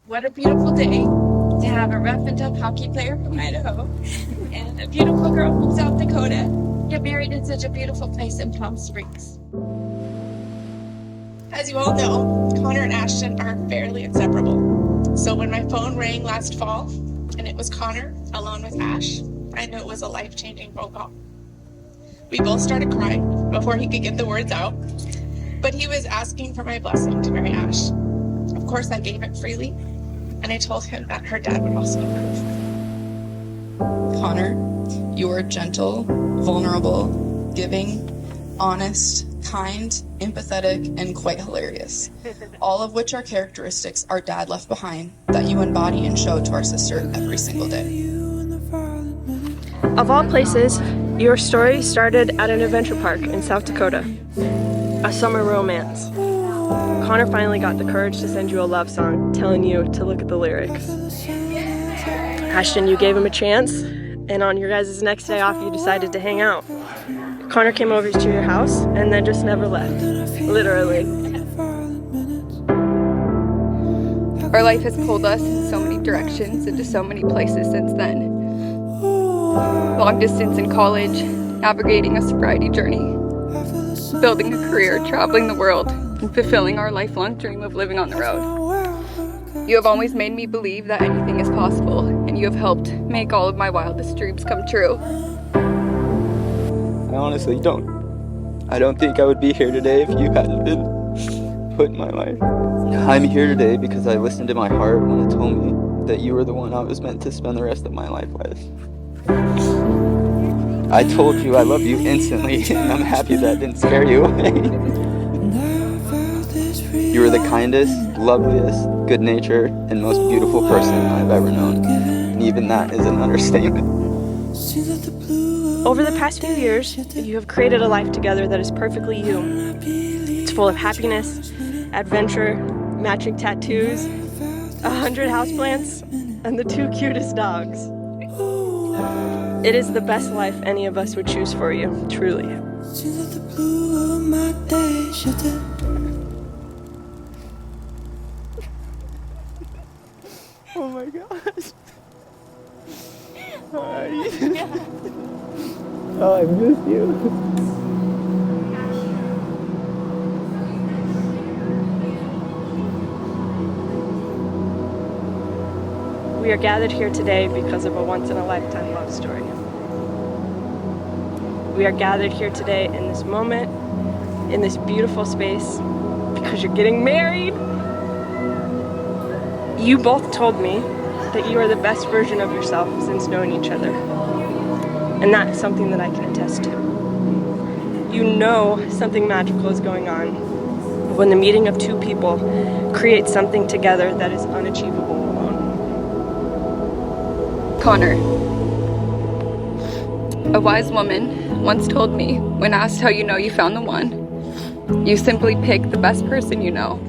What a beautiful day to have a rough and tough hockey player from Idaho and a beautiful girl from South Dakota get married in such a beautiful place in Palm Springs. As you all know, Connor and Ashtyn are fairly inseparable. So when my phone rang last fall and it was Connor alone with Ash, I knew it was a life-changing phone call. We both started crying before he could get the words out, but he was asking for my blessing to marry Ash. Of course, I gave it freely, and I told him that her dad would also approve. Connor, you are gentle, vulnerable, giving, honest, kind, empathetic, and quite hilarious. All of which are characteristics our dad left behind that you embody and show to our sister every single day. Of all places, your story started at an adventure park in South Dakota. A summer romance. Connor finally got the courage to send you a love song telling you to look at the lyrics. Ashtyn, you gave him a chance, and on your guys' next day off you decided to hang out. Connor came over to your house and then just never left. Literally. Our life has pulled us in so many directions into so many places since then. Long distance in college, navigating a sobriety journey, building a career, traveling the world, and fulfilling our lifelong dream of living on the road. You have always made me believe that anything is possible, and you have helped make all of my wildest dreams come true. I honestly don't. I don't think I would be here today if you hadn't been put in my life. I'm here today because I listened to my heart when it told me that you were the one I was meant to spend the rest of my life with. I told you I love you instantly, and I'm happy that didn't scare you away. You are the kindest, loveliest, good-natured, and most beautiful person I've ever known. And even that is an understatement. Over the past few years, you have created a life together that is perfectly you. It's full of happiness, adventure, matching tattoos, 100 houseplants, and the 2 cutest dogs. It is the best life any of us would choose for you, truly. Oh my gosh. Hi. Oh, I miss you. We are gathered here today because of a once-in-a-lifetime love story. We are gathered here today in this moment, in this beautiful space, because you're getting married. You both told me that you are the best version of yourself since knowing each other. And that is something that I can attest to. You know something magical is going on when the meeting of 2 people creates something together that is unachievable alone. Connor. A wise woman once told me, when asked how you know you found the one, you simply pick the best person you know.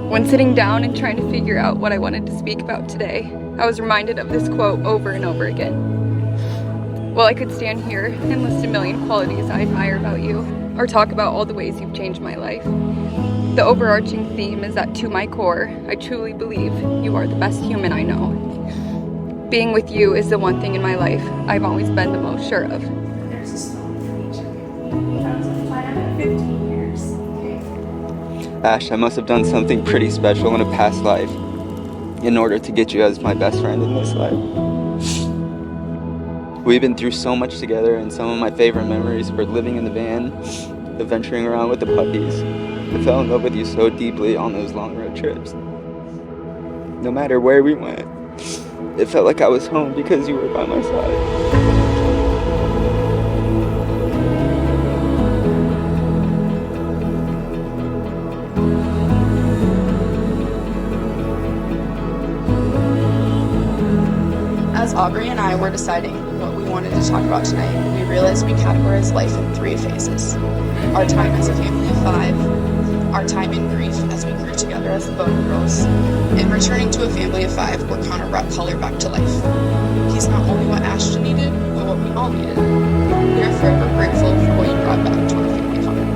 When sitting down and trying to figure out what I wanted to speak about today, I was reminded of this quote over and over again. While I could stand here and list a million qualities I admire about you, or talk about all the ways you've changed my life, the overarching theme is that to my core, I truly believe you are the best human I know. Being with you is the one thing in my life I've always been the most sure of. There's a song in each of you. That was a plan of 15 years. Ash, I must have done something pretty special in a past life in order to get you as my best friend in this life. We've been through so much together, and some of my favorite memories were living in the van, adventuring around with the puppies. I fell in love with you so deeply on those long road trips. No matter where we went, it felt like I was home because you were by my side. As Aubrey and I were deciding what we wanted to talk about tonight, we realized we categorize life in 3 phases. Our time as a family of 5, our time in grief as we grew together as the Bone Girls, and returning to a family of 5 where Connor brought color back to life. He's not only what Ashtyn needed, but what we all needed. We are forever grateful for what you brought back to our family, Connor.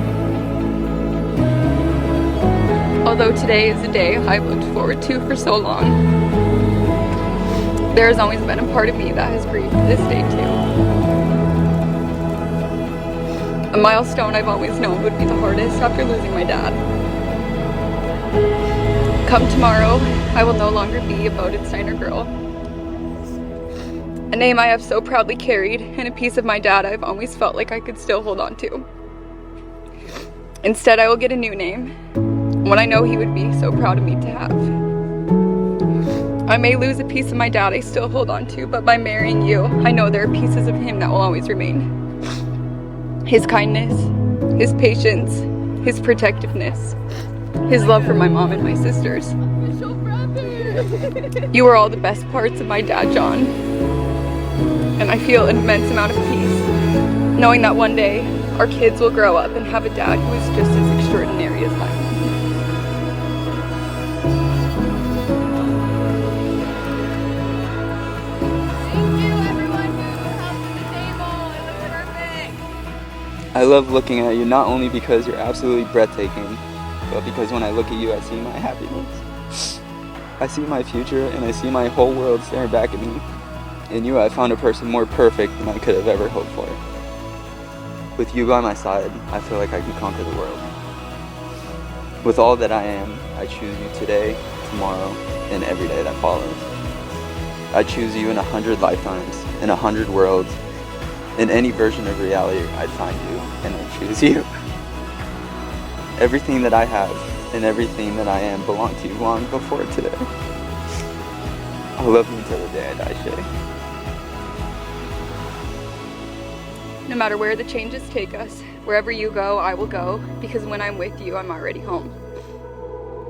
Although today is a day I've looked forward to for so long, there has always been a part of me that has grieved this day too. A milestone I've always known would be the hardest after losing my dad. Come tomorrow, I will no longer be a Bodensteiner girl. A name I have so proudly carried, and a piece of my dad I've always felt like I could still hold on to. Instead, I will get a new name, one I know he would be so proud of me to have. I may lose a piece of my dad I still hold on to, but by marrying you, I know there are pieces of him that will always remain. His kindness, his patience, his protectiveness, his love for my mom and my sisters. You are all the best parts of my dad, John. And I feel an immense amount of peace, knowing that one day our kids will grow up and have a dad who is just as extraordinary as mine. I love looking at you not only because you're absolutely breathtaking, but because when I look at you, I see my happiness. I see my future, and I see my whole world staring back at me. In you, I found a person more perfect than I could have ever hoped for. With you by my side, I feel like I can conquer the world. With all that I am, I choose you today, tomorrow, and every day that follows. I choose you in 100 lifetimes, in 100 worlds. In any version of reality, I'd find you, and I'd choose you. Everything that I have and everything that I am belong to you long before today. I love you until the day I die, Shay. No matter where the changes take us, wherever you go, I will go, because when I'm with you, I'm already home.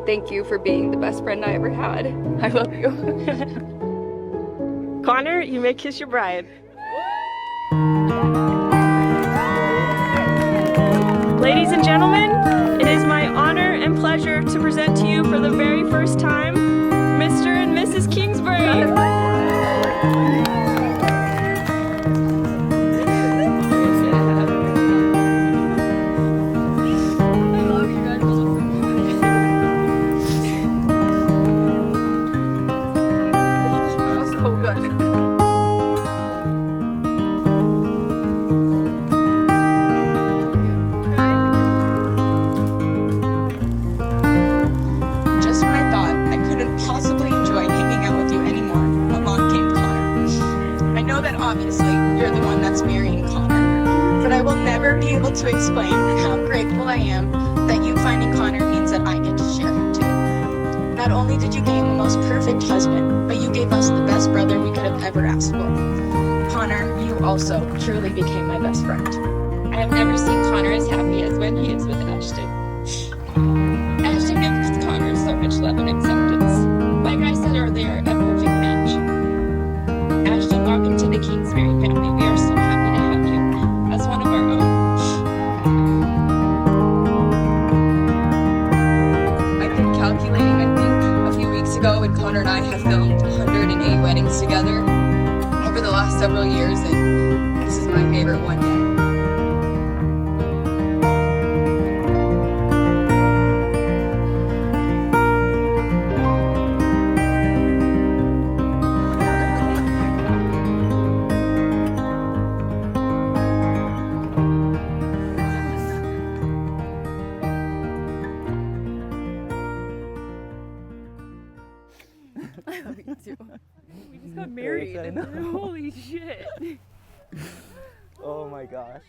Thank you for being the best friend I ever had. I love you. Connor, you may kiss your bride. Ladies and gentlemen, it is my honor and pleasure to present to you for the very first time, Mr. and Mrs. Kingsbury. Just when I thought I couldn't possibly enjoy hanging out with you anymore, along came Connor. I know that obviously you're the one that's marrying Connor, but I will never be able to explain how grateful I am that you finding Connor means that I get to share him too. Not only did you gain the most perfect husband, but you gave us the best brother we could have ever asked for. Connor, you also truly became my best friend. I have never seen Connor as happy as when he is with Ashtyn. Ashtyn gives Connor so much love and acceptance. Like I said earlier, a perfect match. Ashtyn, welcome to the Kingsbury family. We are so happy to have you as one of our own. I've been calculating, I think a few weeks ago when Connor and I have filmed 108 weddings together over the last several years, and this is my favorite one yet. We just got married. I know. Holy shit. Oh my gosh.